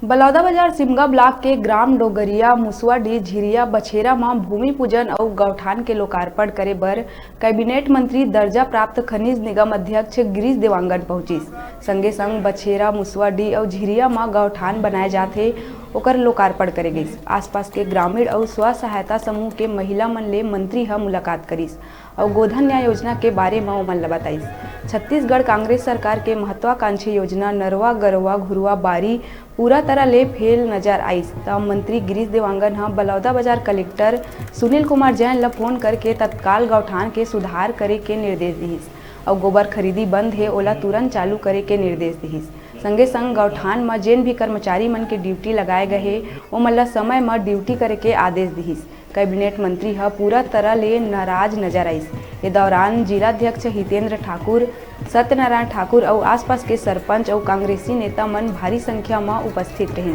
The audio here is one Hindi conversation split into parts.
बलौदाबाजार सिमगा ब्लॉक के ग्राम डोगरिया मुसवाडीह झिरिया बछेरा में भूमि पूजन और गौठान के लोकार्पण करे बर कैबिनेट मंत्री दर्जा प्राप्त खनिज निगम अध्यक्ष गिरीश देवांगन पहुंचिस। संगे संग बछेरा मुसवाडीह और झिरिया में गौठान बनाए जाते ओकर लोकार्पण करे गईस। आसपास के ग्रामीण और स्व सहायता समूह के महिला मन ले मंत्री ह मुलाकात करीस और गोधन न्याय योजना के बारे में ओमन ला बताइस। छत्तीसगढ़ कांग्रेस सरकार के महत्वाकांक्षी योजना नरवा गरवा घुरुआ बारी पूरा तरह ले फेल नजर आईस। तब मंत्री गिरीश देवांगन ह बलौदाबाजार कलेक्टर सुनील कुमार जैन ला फोन करके तत्काल गौठान के सुधार करे के निर्देश दिहिस और गोबर खरीदी बंद है ओला तुरंत चालू करे के निर्देश दिहिस। संगे संग गौठान में जेन भी कर्मचारी मन के ड्यूटी लगाए गए हे ओमन ला समय में ड्यूटी करे के आदेश दिहिस। कैबिनेट मंत्री ह पूरा तरह ले नाराज नजर आईस। ये दौरान जिलाध्यक्ष हितेंद्र ठाकुर, सत्यनारायण ठाकुर और आसपास के सरपंच और कांग्रेसी नेता मन भारी संख्या में उपस्थित रहे।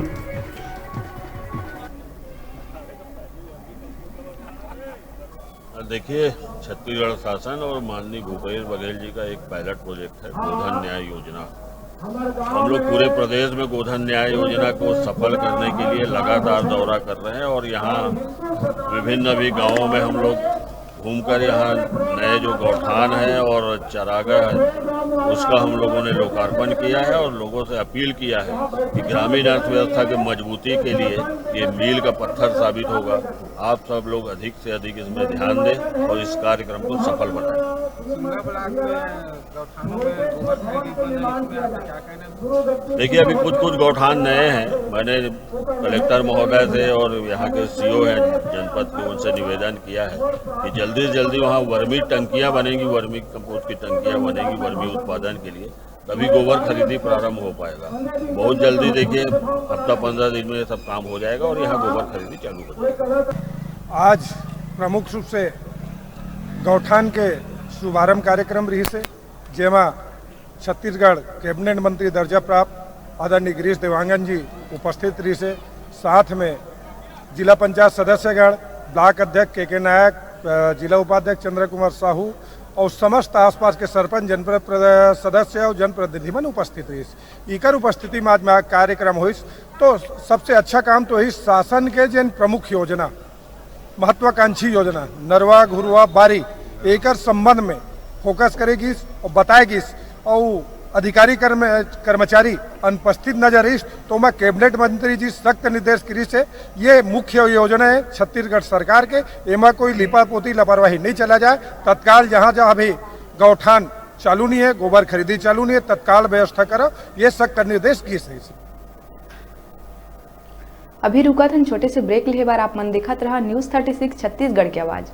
देखिए, छत्तीसगढ़ शासन और माननीय भूपेश बघेल जी का एक पायलट प्रोजेक्ट है गोधन न्याय योजना। हम लोग पूरे प्रदेश में गोधन न्याय योजना को सफल करने के लिए लगातार दौरा कर रहे हैं और यहाँ विभिन्न भी गांवों में हम लोग घूमकर यहाँ नए जो गौठान है और चरागाह है उसका हम लोगों ने लोकार्पण किया है और लोगों से अपील किया है कि ग्रामीण अर्थव्यवस्था के मजबूती के लिए ये मील का पत्थर साबित होगा। आप सब लोग अधिक से अधिक इसमें ध्यान दें और इस कार्यक्रम को सफल बनाएं। देखिए, अभी कुछ गौठान नए हैं। मैंने कलेक्टर महोदय से और यहाँ के सीओ हैं जनपद के उनसे निवेदन किया है कि जल्दी से जल्दी वहाँ वर्मी टंकियाँ बनेंगी, वर्मी कंपोस्ट की टंकियाँ बनेंगी वर्मी उत्पादन के लिए, तभी गोबर खरीदी प्रारंभ हो पाएगा। बहुत जल्दी देखिए, हफ्ता 15 दिन में सब काम हो जाएगा और यहाँ गोबर खरीदी चालू हो जाएगी। आज प्रमुख रूप से गौठान के शुभारंभ कार्यक्रम रही से जेमा छत्तीसगढ़ कैबिनेट मंत्री दर्जा प्राप्त आदरणीय गिरीश देवांगन जी उपस्थित रही से, साथ में जिला पंचायत सदस्यगण, ब्लॉक अध्यक्ष के नायक, जिला उपाध्यक्ष चंद्र कुमार साहू और समस्त आसपास के सरपंच, जनप्रतिनिधि सदस्य और जनप्रतिनिधि मन उपस्थित रही। इकर उपस्थिति में आज में कार्यक्रम हुई तो सबसे अच्छा काम तो ही शासन के जिन प्रमुख योजना महत्वाकांक्षी योजना नरवा घुरुआ बारी एकर संबंध में फोकस करेगी और बताएगी और अधिकारी कर्मचारी अनुपस्थित नजर रही तो मैं कैबिनेट मंत्री जी सख्त निर्देश करी से ये मुख्य योजना है छत्तीसगढ़ सरकार के, एमा कोई लिपापोती लापरवाही नहीं चला जाए। तत्काल जहाँ जहाँ भी गौठान चालू नहीं है, गोबर खरीदी चालू नहीं है, तत्काल व्यवस्था करो, ये सख्त निर्देश की से। अभी रुका था छोटे से ब्रेक ले बार आप मन देखत रहा न्यूज़ 36 छत्तीसगढ़ की आवाज़।